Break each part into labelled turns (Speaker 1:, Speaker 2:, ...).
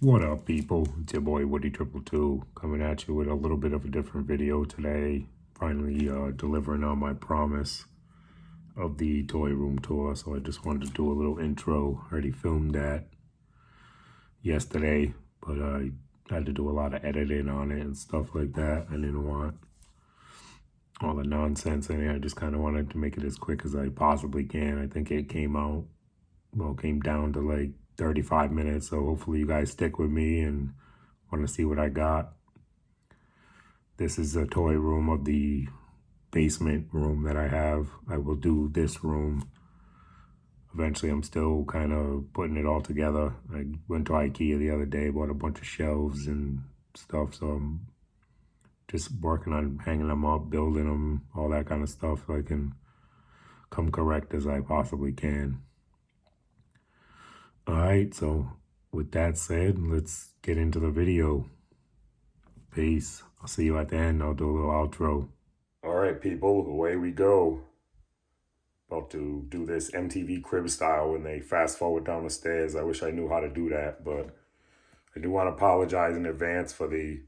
Speaker 1: What up, people? It's your boy Woody222 coming at you with a little bit of a different video today. Finally delivering on my promise of the toy room tour. So I just wanted to do a little intro. I already filmed that yesterday, but I had to do a lot of editing on it and stuff like that. I didn't want all the nonsense in it. I just kind of wanted to make it as quick as I possibly can. I think it came down to like 35 minutes, so hopefully you guys stick with me and want to see what I got. This is a toy room of the basement room that I have. I will do this room eventually. I'm still kind of putting it all together. I went to IKEA the other day, bought a bunch of shelves and stuff, so I'm just working on hanging them up, building them, all that kind of stuff, so I can come correct as I possibly can. Alright, so with that said, let's get into the video. Peace. I'll see you at the end. I'll do a little outro. Alright, people, away we go. About to do this MTV crib style when they fast forward down the stairs. I wish I knew how to do that, but I do want to apologize in advance for the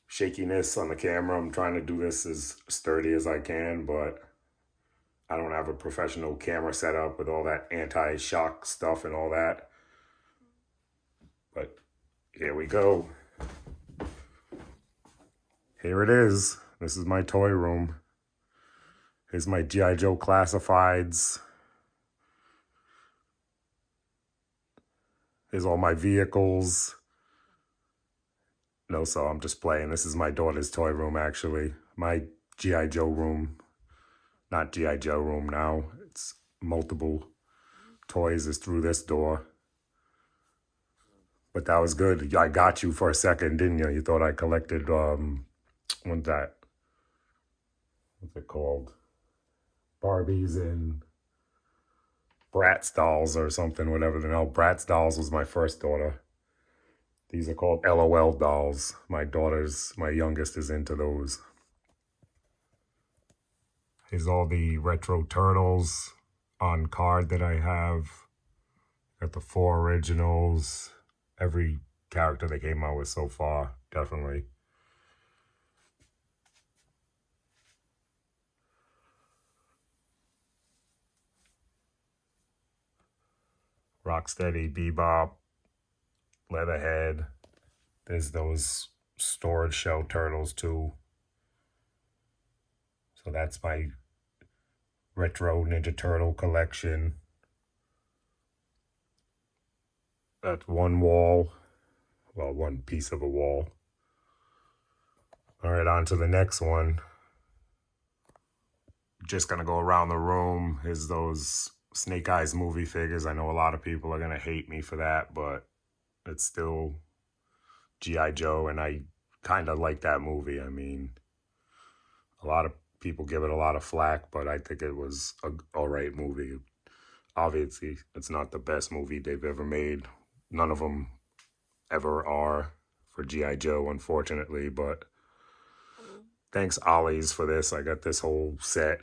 Speaker 1: shakiness on the camera. I'm trying to do this as sturdy as I can, but I don't have a professional camera setup with all that anti-shock stuff and all that. But here we go. Here it is. This is my toy room. Here's my G.I. Joe classifieds. Here's all my vehicles. No, so I'm just playing. This is my daughter's toy room, actually. My G.I. Joe room. Not G.I. Joe room now. It's multiple toys is through this door. But that was good. I got you for a second, didn't you? You thought I collected, what's that? What's it called? Barbies and Bratz dolls or something, whatever. No, Bratz dolls was my first daughter. These are called LOL dolls. My youngest is into those. Here's all the retro Turtles on card that I have. Got the 4 originals. Every character they came out with so far, definitely. Rocksteady, Bebop, Leatherhead. There's those storage shell turtles too. So that's my retro Ninja Turtle collection. That's one wall. Well, one piece of a wall. All right, on to the next one. Just gonna go around the room. Here's those Snake Eyes movie figures. I know a lot of people are gonna hate me for that, but it's still G.I. Joe, and I kind of like that movie. I mean, a lot of people give it a lot of flack, but I think it was a alright movie. Obviously, it's not the best movie they've ever made. None of them ever are for G.I. Joe, unfortunately, but thanks Ollie's for this. I got this whole set.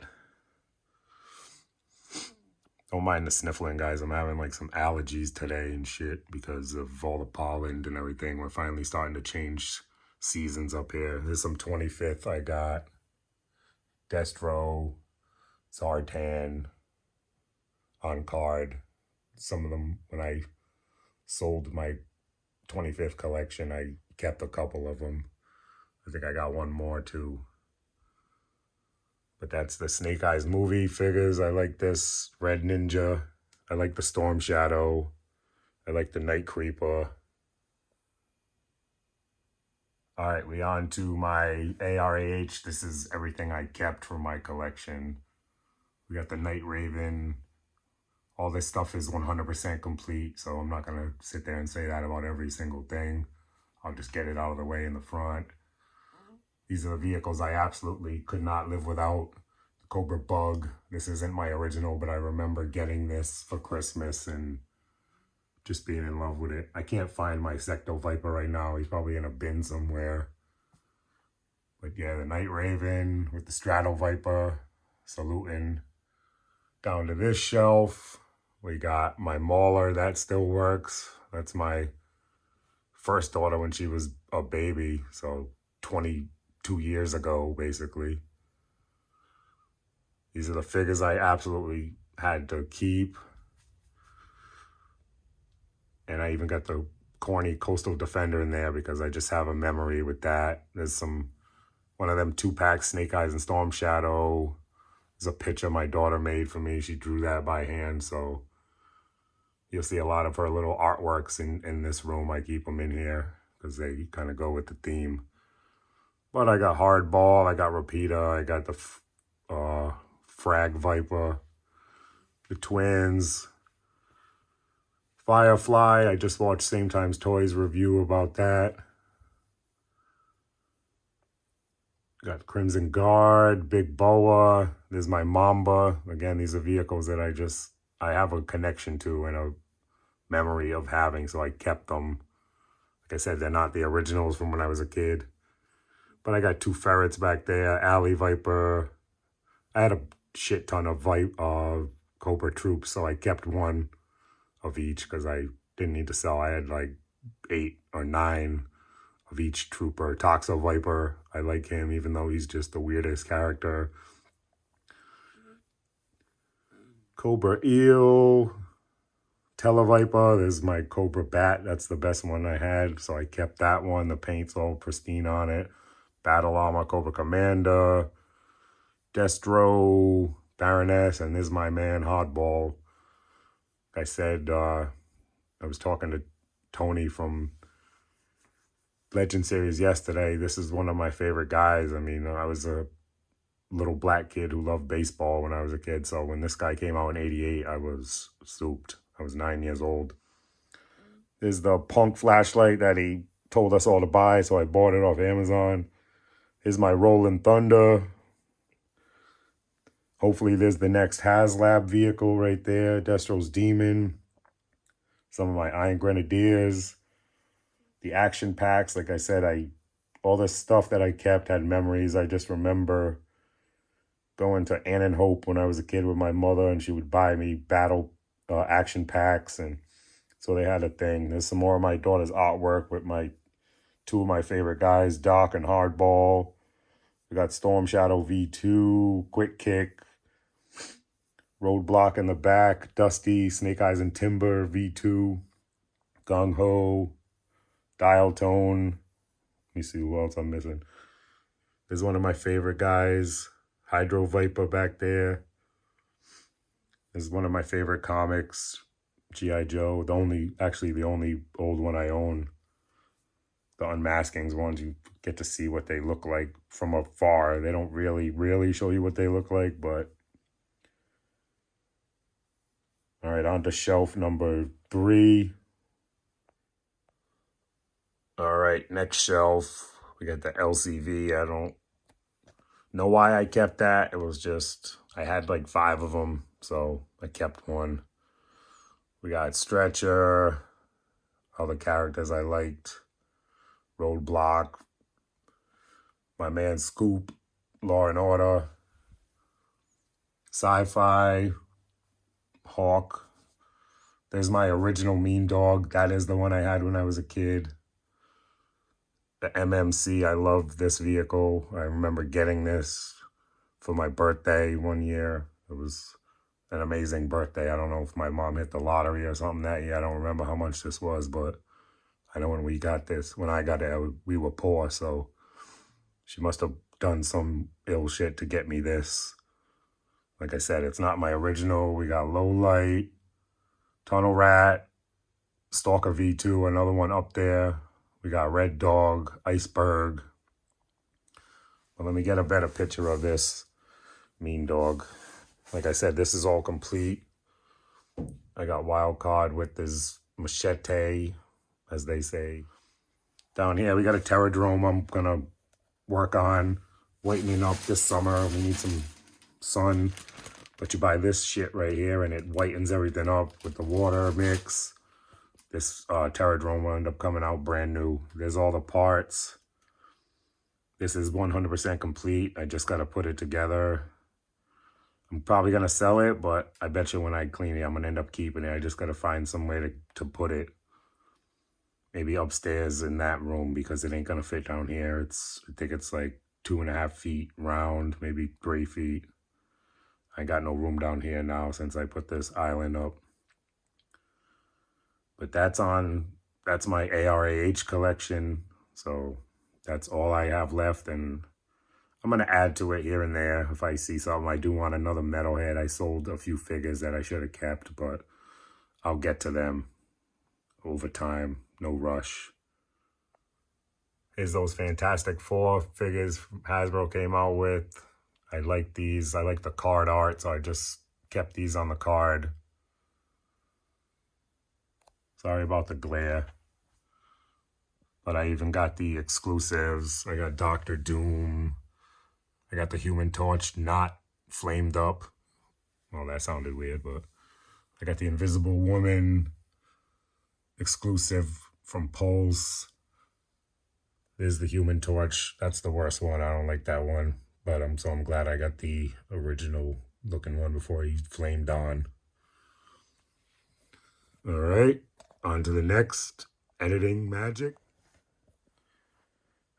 Speaker 1: Don't mind the sniffling, guys. I'm having like some allergies today and shit because of all the pollen and everything. We're finally starting to change seasons up here. There's some 25th I got. Destro, Zartan on card. Some of them, when I sold my 25th collection, I kept a couple of them. I think I got one more too. But that's the Snake Eyes movie figures. I like this Red Ninja. I like the Storm Shadow. I like the Night Creeper. All right, we on to my ARAH. This is everything I kept from my collection. We got the Night Raven. All this stuff is 100% complete, so I'm not gonna sit there and say that about every single thing. I'll just get it out of the way in the front. These are the vehicles I absolutely could not live without. The Cobra Bug. This isn't my original, but I remember getting this for Christmas and just being in love with it. I can't find my Secto Viper right now. He's probably in a bin somewhere. But yeah, the Night Raven with the Strato Viper saluting. Down to this shelf We got my Mauler, that still works. That's my first daughter when she was a baby, so 22 years ago, basically. These are the figures I absolutely had to keep. And I even got the corny Coastal Defender in there because I just have a memory with that. There's one of them 2-pack Snake Eyes and Storm Shadow. There's a picture my daughter made for me. She drew that by hand, so you'll see a lot of her little artworks in this room. I keep them in here because they kind of go with the theme. But I got Hardball, I got Rapida, I got the Frag Viper, the Twins, Firefly. I just watched Same Times Toys review about that. Got Crimson Guard, Big Boa. There's my Mamba. Again, these are vehicles that I have a connection to and a memory of having, so I kept them. Like I said, they're not the originals from when I was a kid. But I got 2 ferrets back there, Alley Viper. I had a shit ton of Cobra Troops, so I kept 1 of each because I didn't need to sell. I had like 8 or 9 of each trooper. Toxo Viper, I like him even though he's just the weirdest character. Cobra Eel, Televiper, there's my Cobra Bat. That's the best one I had, so I kept that one. The paint's all pristine on it. Battle Armor, Cobra Commander, Destro, Baroness, and this is my man, Hardball. Like I said, I was talking to Tony from Legend Series yesterday. This is one of my favorite guys. I mean, I was a little black kid who loved baseball when I was a kid, so when this guy came out in '88, I was souped. I was 9 years old. There's the Punk flashlight that he told us all to buy, so I bought it off Amazon. Here's my Rolling Thunder. Hopefully there's the next HasLab vehicle right there. Destro's Demon. Some of my Iron Grenadiers. The action packs, like I said, all the stuff that I kept had memories. I just remember going to Ann and Hope when I was a kid with my mother, and she would buy me battle action packs, and so they had a thing. There's some more of my daughter's artwork with 2 of my favorite guys, Doc and Hardball. We got Storm Shadow V2, Quick Kick, Roadblock in the back, Dusty, Snake Eyes and Timber V2, Gung Ho, Dial Tone. Let me see who else I'm missing. There's one of my favorite guys, Hydro Viper back there. This is one of my favorite comics, G.I. Joe. The only old one I own. The Unmaskings ones, you get to see what they look like from afar. They don't really show you what they look like, but... All right, on to shelf number 3. All right, next shelf, we got the LCV. I don't know why I kept that. It was just, I had like 5 of them, so I kept 1. We got Stretcher, other characters I liked, Roadblock, my man Scoop, Law and Order, Sci-Fi, Hawk. There's my original Mean Dog. That is the one I had when I was a kid. The MMC, I love this vehicle. I remember getting this for my birthday one year. It was an amazing birthday. I don't know if my mom hit the lottery or something that year. I don't remember how much this was, but I know when I got it, we were poor, so she must have done some ill shit to get me this. Like I said, it's not my original. We got Low Light, Tunnel Rat, Stalker V2, another one up there. We got Red Dog, Iceberg. Well, let me get a better picture of this Mean Dog. Like I said, this is all complete. I got Wild Card with this machete, as they say. Down here, we got a Terradrome I'm going to work on whitening up this summer. We need some sun. But you buy this shit right here, and it whitens everything up with the water mix. This Terradrome will end up coming out brand new. There's all the parts. This is 100% complete. I just got to put it together. I'm probably going to sell it, but I bet you when I clean it, I'm going to end up keeping it. I just got to find some way to put it. Maybe upstairs in that room because it ain't going to fit down here. I think it's like 2.5 feet round, maybe 3 feet. I got no room down here now since I put this island up. But that's my ARAH collection. So that's all I have left. And I'm going to add to it here and there if I see something. I do want another metalhead. I sold a few figures that I should have kept, but I'll get to them over time. No rush. Here's those Fantastic Four figures Hasbro came out with. I like these. I like the card art, so I just kept these on the card. Sorry about the glare. But I even got the exclusives. I got Doctor Doom. I got the Human Torch not flamed up. Well, that sounded weird, but I got the Invisible Woman exclusive from Pulse. There's the Human Torch. That's the worst one. I don't like that one. But I'm glad I got the original looking one before he flamed on. All right, on to the next editing magic.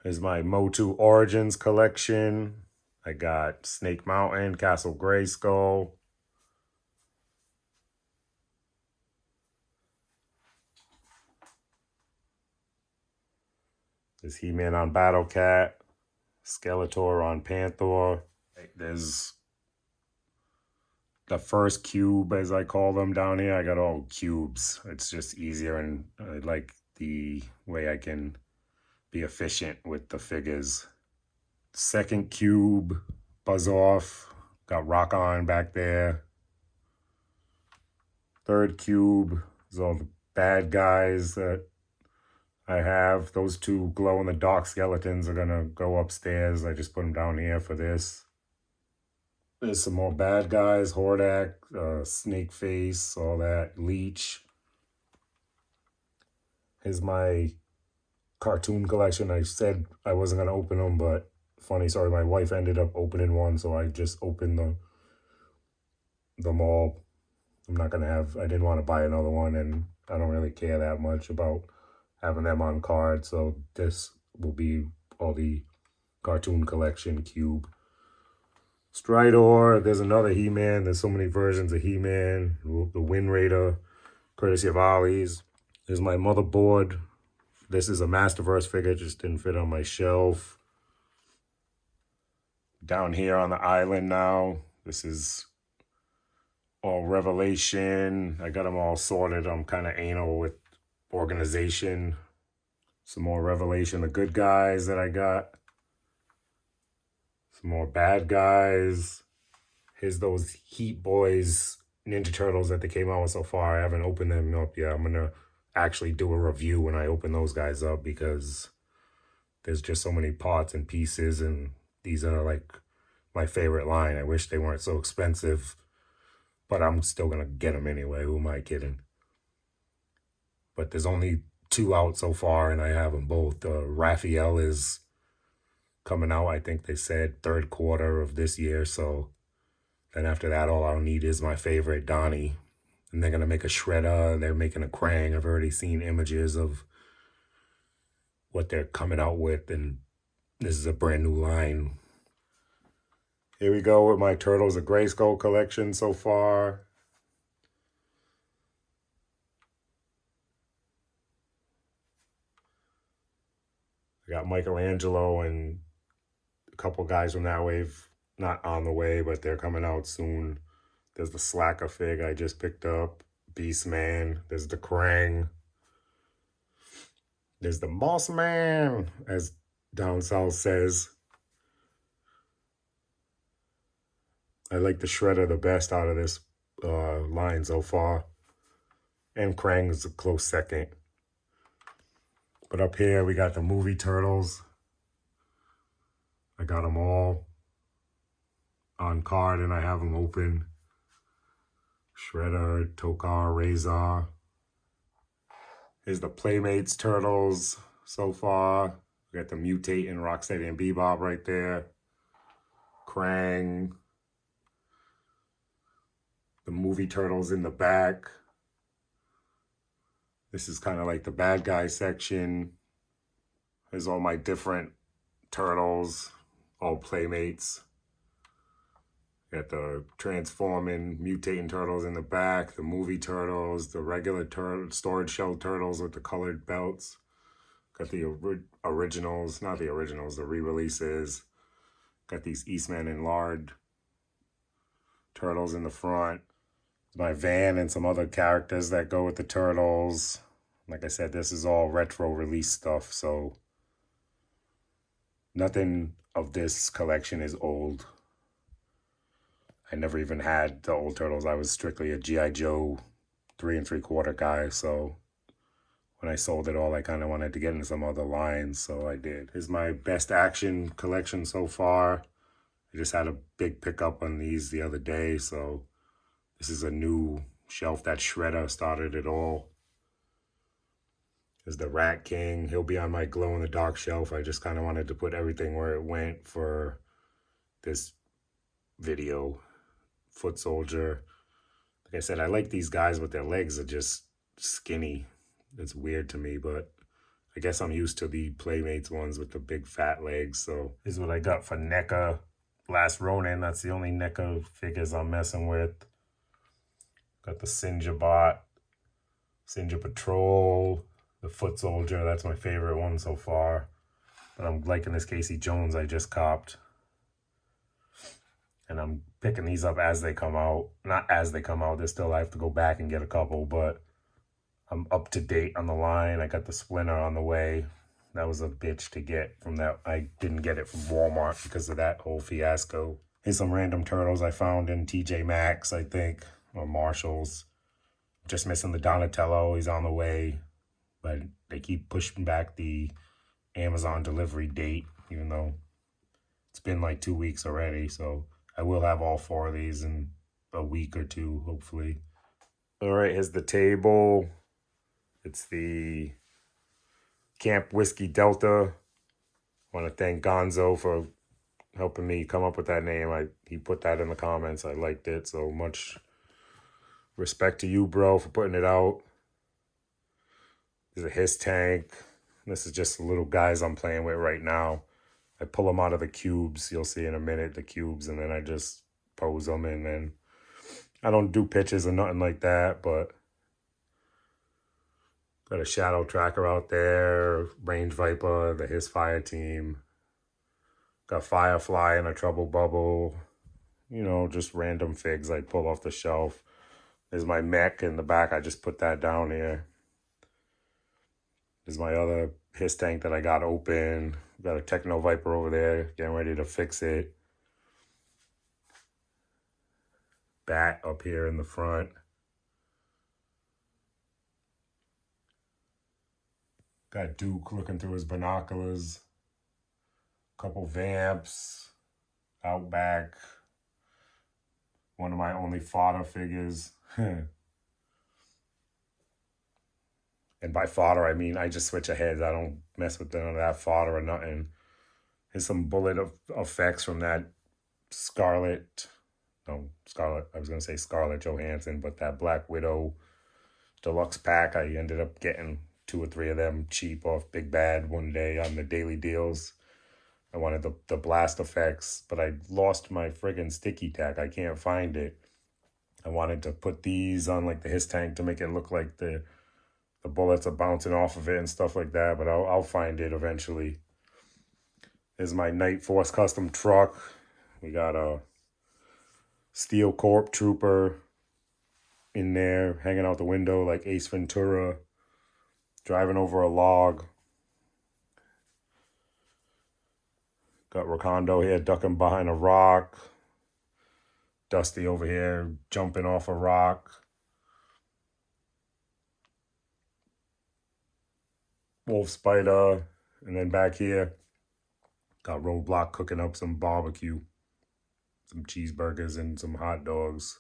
Speaker 1: Here's my MOTU Origins collection. I got Snake Mountain, Castle Grayskull. There's He-Man on Battle Cat, Skeletor on Panther. There's the first cube, as I call them down here. I got all cubes. It's just easier, and I like the way I can be efficient with the figures. Second cube, Buzz Off. Got Rock On back there. Third cube is all the bad guys that I have. Those two glow-in-the-dark skeletons are gonna go upstairs. I just put them down here for this. There's some more bad guys, Hordak, Snake Face, all that, Leech. Here's my cartoon collection. I said I wasn't gonna open them, but funny story, my wife ended up opening one, so I just opened them all. I didn't want to buy another one, and I don't really care that much about having them on card, so this will be all the cartoon collection cube. Stridor, there's another He-Man. There's so many versions of He-Man. The Wind Raider, courtesy of Ollie's. There's my motherboard. This is a Masterverse figure, just didn't fit on my shelf. Down here on the island now, this is all Revelation. I got them all sorted. I'm kind of anal with organization. Some more Revelation, the good guys that I got. Some more bad guys. Here's those Heat Boys Ninja Turtles that they came out with so far. I haven't opened them up yet. I'm going to actually do a review when I open those guys up because there's just so many parts and pieces, and these are like my favorite line. I wish they weren't so expensive, but I'm still going to get them anyway. Who am I kidding? But there's only 2 out so far, and I have them both. Raphael is coming out, I think they said, 3rd quarter of this year. So then after that, all I'll need is my favorite, Donnie. And they're going to make a Shredder. They're making a Krang. I've already seen images of what they're coming out with, and this is a brand new line. Here we go with my Turtles of Grayskull collection so far. I got Michelangelo and a couple guys from that wave, not on the way, but they're coming out soon. There's the Slacker fig I just picked up, Beastman. There's the Krang. There's the Moss Man, as down south says. I like the Shredder the best out of this line so far. And Krang is a close second. But up here, we got the movie Turtles. I got them all on card, and I have them open. Shredder, Tokar, Razor. Here's the Playmates Turtles so far. We got the Mutate and Rocksteady and Bebop right there. Krang. the movie turtles in the back. This is kind of like the bad guy section. There's all my different turtles, all playmates. Got the transforming, mutating turtles in the back, the movie turtles, the regular storage shell turtles with the colored belts. Got the originals, not the originals, the re-releases. Got these Eastman and Lard turtles in the front. My van and some other characters that go with the turtles. Like I said, this is all retro release stuff, so nothing of this collection is old. I never even had the old turtles. I was strictly a G.I. Joe 3 3/4 guy, so when I sold it all, I kind of wanted to get into some other lines, so I did. Here's my best action collection so far. I just had a big pickup on these the other day, so this is a new shelf that Shredder started it all. There's the Rat King. He'll be on my glow-in-the-dark shelf. I just kind of wanted to put everything where it went for this video. Foot Soldier. Like I said, I like these guys, but their legs are just skinny. It's weird to me, but I guess I'm used to the Playmates ones with the big fat legs. So this is what I got for NECA. Last Ronin, that's the only NECA figures I'm messing with. Got the Sinja Bot, Sinja Patrol, the Foot Soldier. That's my favorite one so far. But I'm liking this Casey Jones I just copped. And I'm picking these up as they come out. Not as they come out. There's still, I have to go back and get a couple, but I'm up to date on the line. I got the Splinter on the way. That was a bitch to get from that. I didn't get it from Walmart because of that whole fiasco. Here's some random turtles I found in TJ Maxx, I think, or Marshall's. Just missing the Donatello. He's on the way, but they keep pushing back the Amazon delivery date, even though it's been like 2 weeks already, so I will have all 4 of these in a week or 2, hopefully. All right, here's the table. It's the Camp Whiskey Delta. I want to thank Gonzo for helping me come up with that name. He put that in the comments. I liked it, so much respect to you, bro, for putting it out. There's a Hiss tank. This is just the little guys I'm playing with right now. I pull them out of the cubes. You'll see in a minute, the cubes, and then I just pose them. And then I don't do pitches or nothing like that, but got a Shadow Tracker out there, Range Viper, the Hiss Fire Team. Got Firefly and a Trouble Bubble. You know, just random figs I pull off the shelf. There's my mech in the back. I just put that down here. There's my other Hiss tank that I got open. Got a Techno Viper over there, getting ready to fix it. Bat up here in the front. Got Duke looking through his binoculars. Couple Vamps. Outback. One of my only fodder figures. And by fodder, I mean I just switch ahead. I don't mess with none of that fodder or nothing. There's some bullet effects from that Scarlett. I was going to say Scarlett Johansson, but that Black Widow deluxe pack, I ended up getting 2 or 3 of them cheap off Big Bad one day on the daily deals. I wanted the blast effects, but I lost my friggin' sticky tack. I can't find it. I wanted to put these on like the Hiss tank to make it look like the bullets are bouncing off of it and stuff like that, but I'll find it eventually. There's my Night Force custom truck. We got a Steel Corp Trooper in there, hanging out the window like Ace Ventura, driving over a log. Got Rakondo here ducking behind a rock. Dusty over here jumping off a rock. Wolf Spider. And then back here, got Roadblock cooking up some barbecue. Some cheeseburgers and some hot dogs.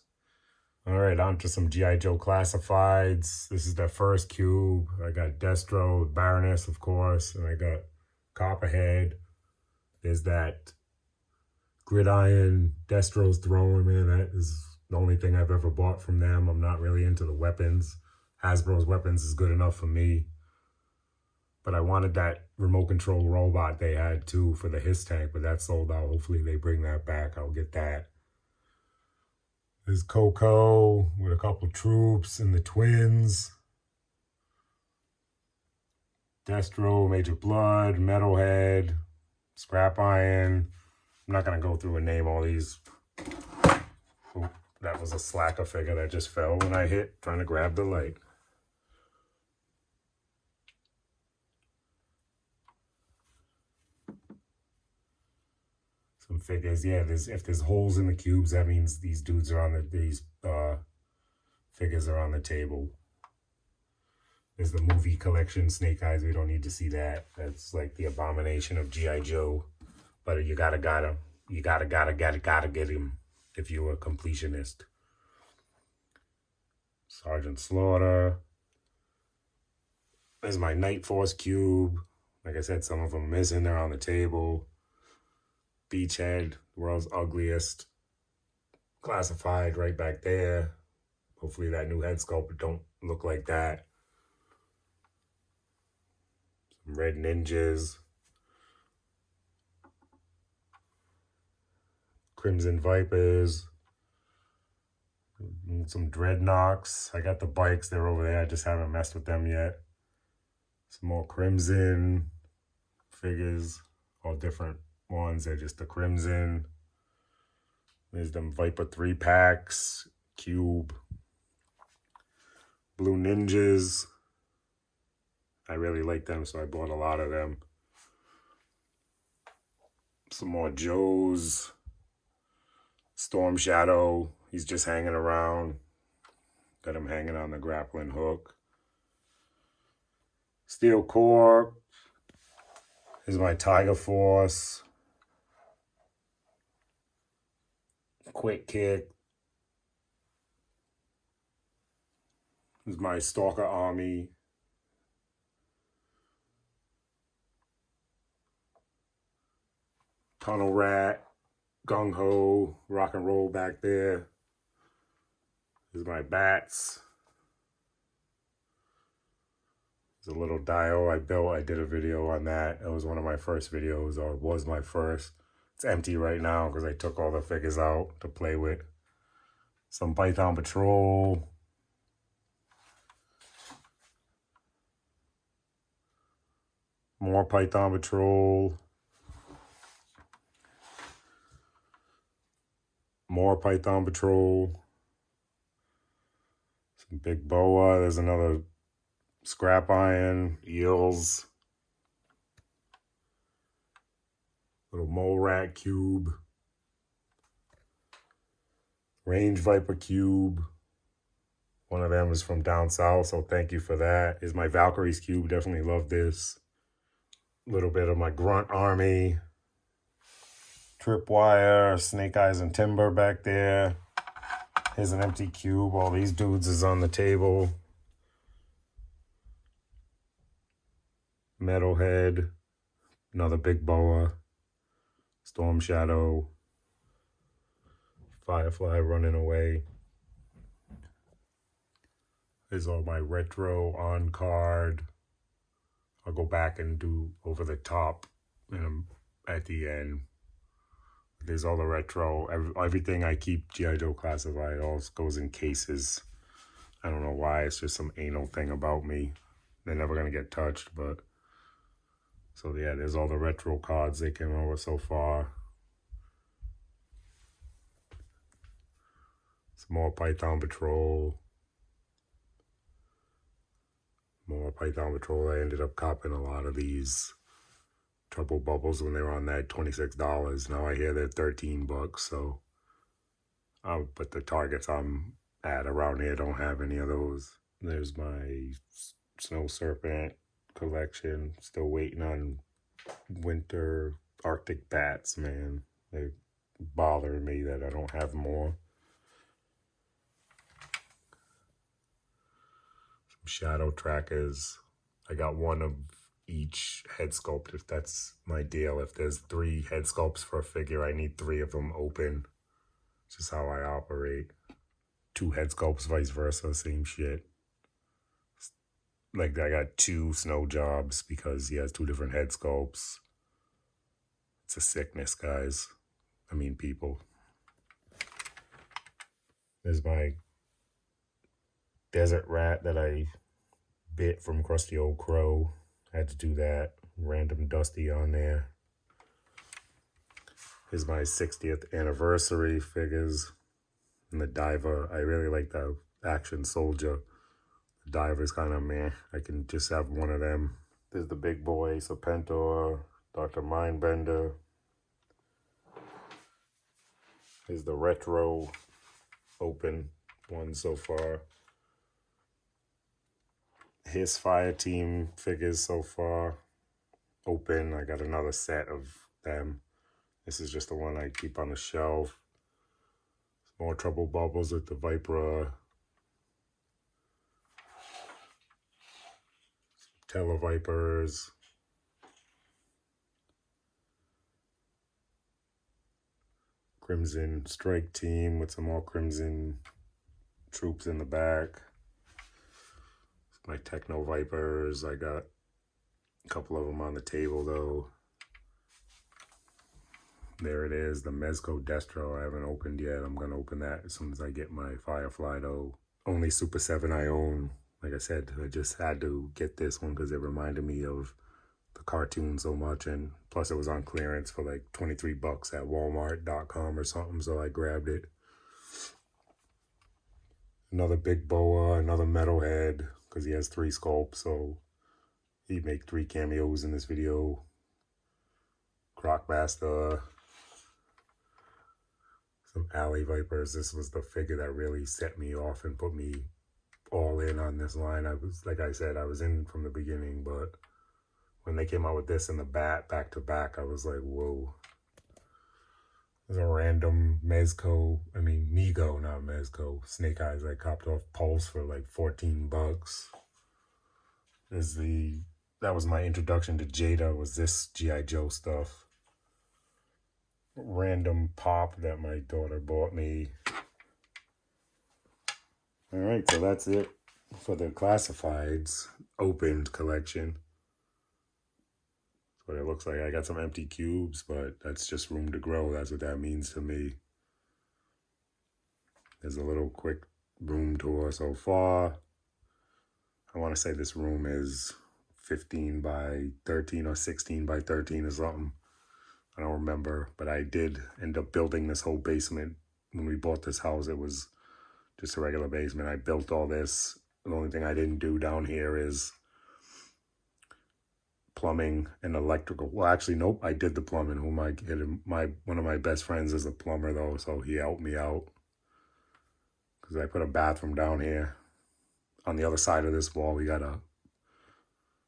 Speaker 1: All right, on to some G.I. Joe Classifieds. This is the first cube. I got Destro, Baroness, of course, and I got Copperhead. There's that Gridiron Destro's throwing, man. That is The only thing I've ever bought from them. I'm not really into the weapons. Hasbro's weapons is good enough for me. But I wanted that remote control robot they had too for the Hiss tank, but that sold out. Hopefully they bring that back. I'll get that. There's Coco with a couple troops and the twins. Destro, Major Blood, Metalhead, Scrap Iron. I'm not going to go through and name all these. Oh, that was a slacker figure that just fell when I hit, trying to grab the light. Some figures, yeah, if there's holes in the cubes, that means these dudes are on these figures are on the table. There's the movie collection, Snake Eyes. We don't need to see that. That's like the abomination of G.I. Joe. But you gotta get him if you're a completionist. Sergeant Slaughter. There's my Night Force cube. Like I said, some of them missing. They're on the table. Beachhead, the world's ugliest. Classified right back there. Hopefully that new head sculpt don't look like that. Some red ninjas. Crimson Vipers. Some Dreadnoks. I got the bikes. They're over there. I just haven't messed with them yet. Some more Crimson figures. All different ones. They're just the Crimson. There's them Viper 3-packs. Cube. Blue Ninjas. I really like them, so I bought a lot of them. Some more Joes. Storm Shadow. He's just hanging around. Got him hanging on the grappling hook. Steel Core. Here's my Tiger Force. Quick Kick. Here's my Stalker Army. Tunnel Rat. Gung Ho. Rock and Roll back there. Here's my Bats. There's a little Dio I built. I did a video on that. It was one of my first videos, or it was my first. It's empty right now because I took all the figures out to play with. Some Python Patrol. More Python Patrol. More Python Patrol. Some Big Boa. There's another Scrap Iron. Eels. Little Mole Rat Cube. Range Viper Cube. One of them is from down south, so thank you for that. Is my Valkyries Cube. Definitely love this. A little bit of my Grunt Army. Tripwire, Snake Eyes and Timber back there. Here's an empty cube. All these dudes is on the table. Metalhead. Another Big Boa. Storm Shadow. Firefly running away. Here's all my retro on card. I'll go back and do over the top at the end. There's all the retro. Everything I keep G.I. Joe classified. All goes in cases. I don't know why. It's just some anal thing about me. They're never going to get touched, but... So yeah, there's all the retro cards they came out with so far. Some more Python Patrol. More Python Patrol. I ended up copping a lot of these Trouble Bubbles when they were on that $26. Now I hear they're $13, so but the targets I'm at around here don't have any of those. There's my Snow Serpent collection. Still waiting on winter Arctic bats, man. They're bothering me that I don't have more. Some Shadow Trackers. I got one of each head sculpt, if that's my deal. If there's 3 head sculpts for a figure, I need 3 of them open. It's just how I operate. 2 head sculpts, vice versa, same shit. Like, I got 2 snow jobs because he has 2 different head sculpts. It's a sickness, guys. I mean, people. There's my desert rat that I bit from Krusty Old Crow. I had to do that. Random Dusty on there. Here's my 60th anniversary figures. And the diver, I really like the action soldier. The diver's kind of meh. I can just have one of them. There's the big boy, Serpentor, Dr. Mindbender. Here's the retro open one so far. His fire team figures so far open. I got another set of them. This is just the one I keep on the shelf. More Trouble Bubbles with the Viper. Televipers. Crimson Strike Team with some more Crimson troops in the back. My Techno Vipers. I got a couple of them on the table though. There it is, the Mezco Destro. I haven't opened yet. I'm going to open that as soon as I get my Firefly though. Only Super 7 I own. Like I said, I just had to get this one because it reminded me of the cartoon so much, and plus it was on clearance for like 23 bucks at walmart.com or something, so I grabbed it. Another big boa, another metalhead, because he has 3 sculpts, so he'd make 3 cameos in this video. Crocmaster, some Alley Vipers. This was the figure that really set me off and put me all in on this line. I was, like I said, I was in from the beginning, but when they came out with this and the bat back to back, I was like, whoa. There's a random Mego, not Mezco, Snake Eyes I copped off Pulse for like 14 bucks. That was my introduction to Jada, was this G.I. Joe stuff. Random pop that my daughter bought me. Alright, so that's it for the classifieds opened collection. That's what it looks like. I got some empty cubes, but that's just room to grow. That's what that means to me. There's a little quick room tour so far. I want to say this room is 15 by 13 or 16 by 13 or something. I don't remember, but I did end up building this whole basement. When we bought this house, it was just a regular basement. I built all this. The only thing I didn't do down here is plumbing and electrical. Well, actually, nope, I did the plumbing. One of my best friends is a plumber though, so he helped me out. Because I put a bathroom down here. On the other side of this wall, we got a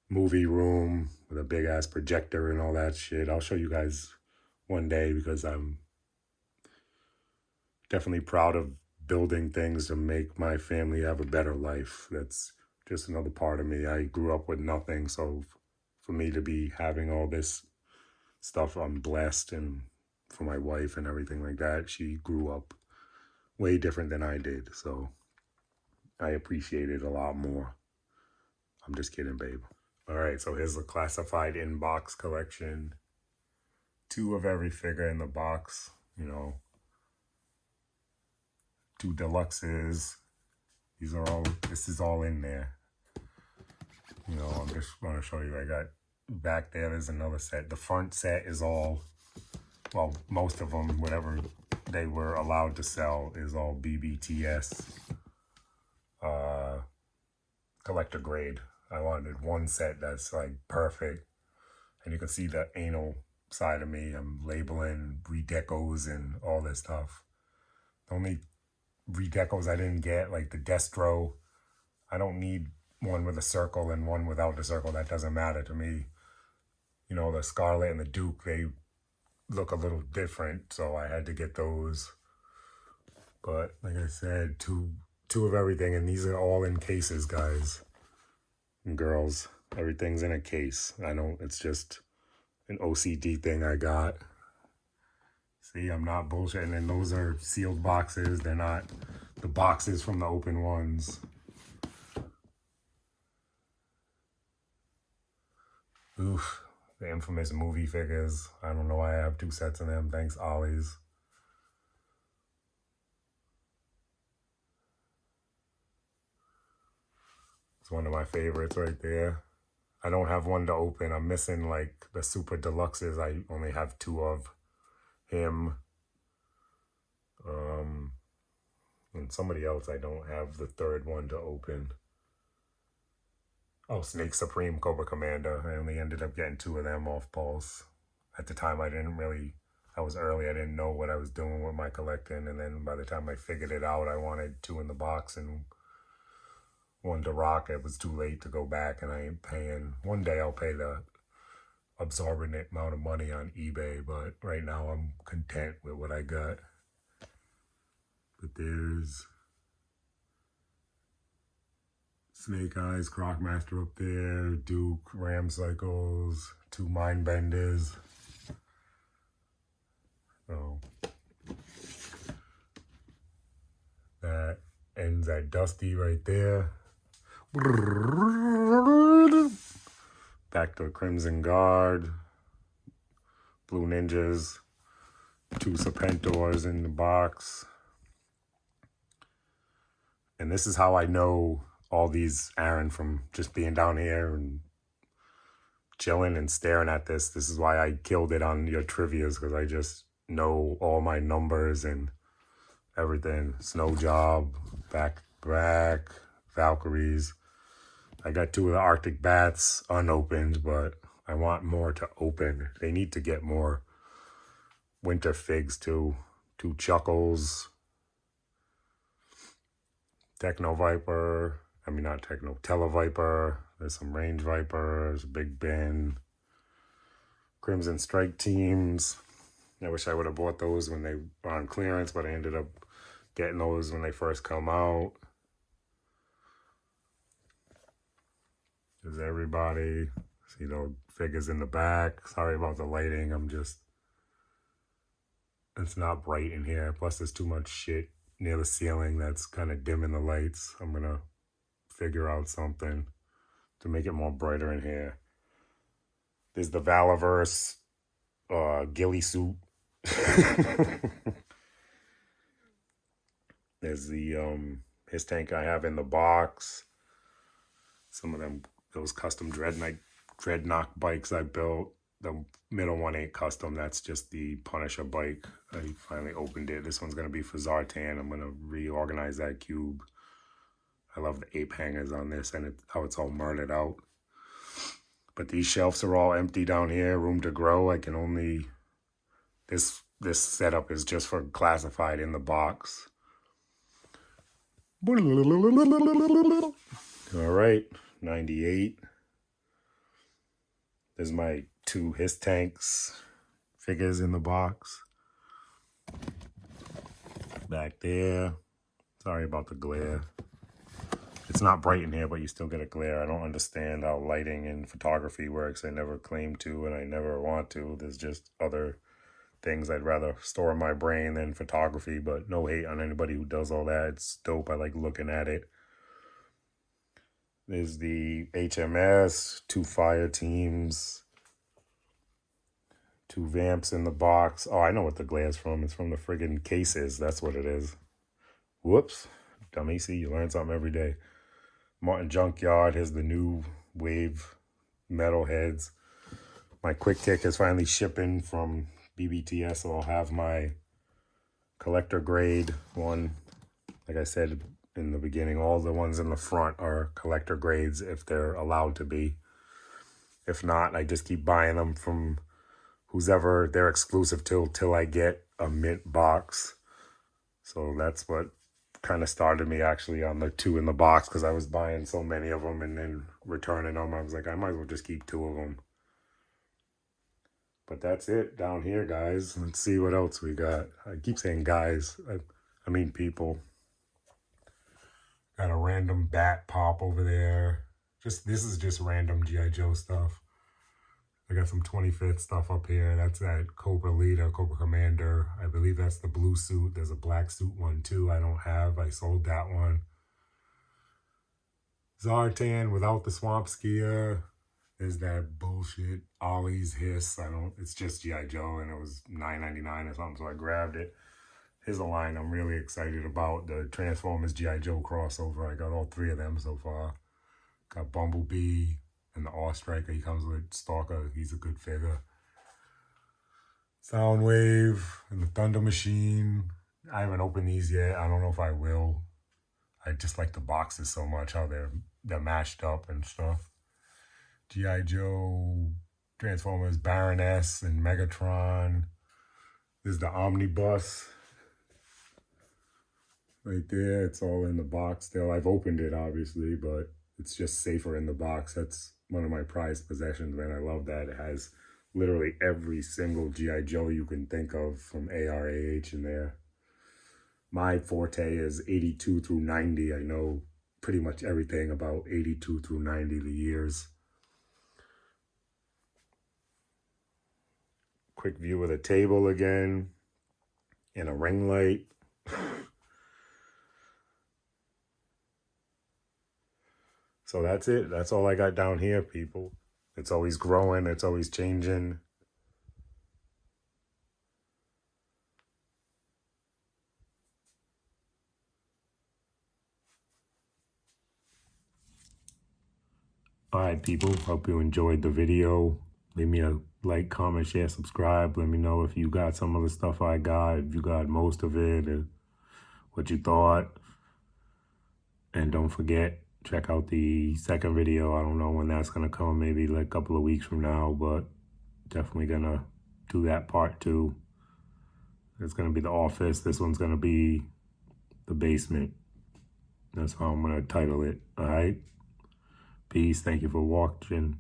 Speaker 1: movie room with a big ass projector and all that shit. I'll show you guys one day because I'm definitely proud of building things to make my family have a better life. That's just another part of me. I grew up with nothing, so for me to be having all this stuff, I'm blessed. And for my wife and everything like that, she grew up way different than I did, so I appreciate it a lot more. I'm just kidding, babe. All right, so here's the classified inbox collection. 2 of every figure in the box, 2 deluxes. This is all in there. I'm just going to show you. I got back there's another set. The front set is all, well, most of them, whatever they were allowed to sell, is all BBTS collector grade. I wanted one set that's like perfect. And you can see the anal side of me. I'm labeling redecos and all this stuff. The only redecos I didn't get, like the Destro, I don't need one with a circle and one without the circle. That doesn't matter to me. The Scarlet and the Duke, they look a little different, so I had to get those. But like I said, two of everything, and these are all in cases, guys and girls. Everything's in a case. I know it's just an OCD thing I got. See, I'm not bullshitting, and those are sealed boxes. They're not the boxes from the open ones. Oof, the infamous movie figures. I don't know why I have 2 sets of them. Thanks, Ollie's. It's one of my favorites right there. I don't have one to open. I'm missing like the super deluxes. I only have 2 of him. And somebody else, I don't have the 3rd one to open. Oh, Snake Supreme Cobra Commander. I only ended up getting 2 of them off Pulse. At the time, I was early. I didn't know what I was doing with my collecting. And then by the time I figured it out, I wanted 2 in the box and 1 to rock. It was too late to go back, and I ain't paying. One day I'll pay the absorbent amount of money on eBay, but right now I'm content with what I got. But there's Snake Eyes, Crocmaster up there, Duke, Ram Cycles, 2 Mind Benders. So that ends at Dusty right there. Back to Crimson Guard, Blue Ninjas, 2 Serpentors in the box. And this is how I know all these, Aaron, from just being down here and chilling and staring at this. This is why I killed it on your trivias, because I just know all my numbers and everything. Snow Job, back, Valkyries. I got 2 of the Arctic Bats unopened, but I want more to open. They need to get more Winter Figs too. 2 Chuckles, Techno Viper. I mean, not Techno, Televiper. There's some Range Viper. There's Big Ben. Crimson Strike Teams. I wish I would have bought those when they were on clearance, but I ended up getting those when they first come out. There's everybody. See those figures in the back. Sorry about the lighting. It's not bright in here. Plus there's too much shit near the ceiling that's kind of dimming the lights. I'm going to figure out something to make it more brighter in here. There's the Valaverse ghillie suit. There's the his tank I have in the box. Some of those custom Dreadnought bikes I built. The middle one ain't custom. That's just the Punisher bike. I finally opened it. This one's going to be for Zartan. I'm going to reorganize that cube. I love the ape hangers on this and how it's all murdered out. But these shelves are all empty down here. Room to grow. I can only... This setup is just for classified in the box. All right. 98. There's my 2 His Tanks figures in the box. Back there. Sorry about the glare. It's not bright in here, but you still get a glare. I don't understand how lighting and photography works. I never claim to, and I never want to. There's just other things I'd rather store in my brain than photography, but no hate on anybody who does all that. It's dope. I like looking at it. There's the HMS, 2 fire teams, 2 vamps in the box. Oh, I know what the glare's from. It's from the friggin' cases. That's what it is. Whoops. Dummy, see, you learn something every day. Martin Junkyard. Here's the new wave metal heads. My quick kick is finally shipping from BBTS, so I'll have my collector grade one. Like I said in the beginning, all the ones in the front are collector grades if they're allowed to be. If not, I just keep buying them from who's ever they're exclusive till I get a mint box. So that's what kind of started me actually on the 2 in the box, because I was buying so many of them and then returning them. I was like, I might as well just keep 2 of them. But that's it down here, guys. Let's see what else we got. I keep saying guys. I mean people. Got a random bat pop over there. This is just random G.I. Joe stuff. I got some 25th stuff up here. That's that Cobra Leader, Cobra Commander. I believe that's the blue suit. There's a black suit one too I don't have. I sold that one. Zartan without the swamp skier. There's that bullshit Ollie's Hiss. It's just G.I. Joe, and it was $9.99 or something, so I grabbed it. Here's a line I'm really excited about. The Transformers G.I. Joe crossover. I got all 3 of them so far. Got Bumblebee and the Awe Striker. He comes with Stalker. He's a good figure. Soundwave and the Thunder Machine. I haven't opened these yet. I don't know if I will. I just like the boxes so much, how they're mashed up and stuff. G.I. Joe, Transformers, Baroness, and Megatron. There's the Omnibus. Right there, it's all in the box still. I've opened it, obviously, but it's just safer in the box. That's one of my prized possessions, man. I love that. It has literally every single G.I. Joe you can think of from ARAH in there. My forte is 82 through 90. I know pretty much everything about 82 through 90, the years. Quick view of the table again, and a ring light. So that's it. That's all I got down here, people. It's always growing. It's always changing. All right, people. Hope you enjoyed the video. Leave me a like, comment, share, subscribe. Let me know if you got some of the stuff I got, if you got most of it, or what you thought. And don't forget, check out the second video. I don't know when that's going to come, maybe like a couple of weeks from now, but definitely going to do that part 2. It's going to be the office. This one's going to be the basement. That's how I'm going to title it. All right? Peace. Thank you for watching.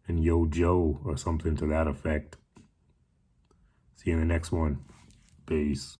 Speaker 1: And Yo Joe or something to that effect. See you in the next one. Peace.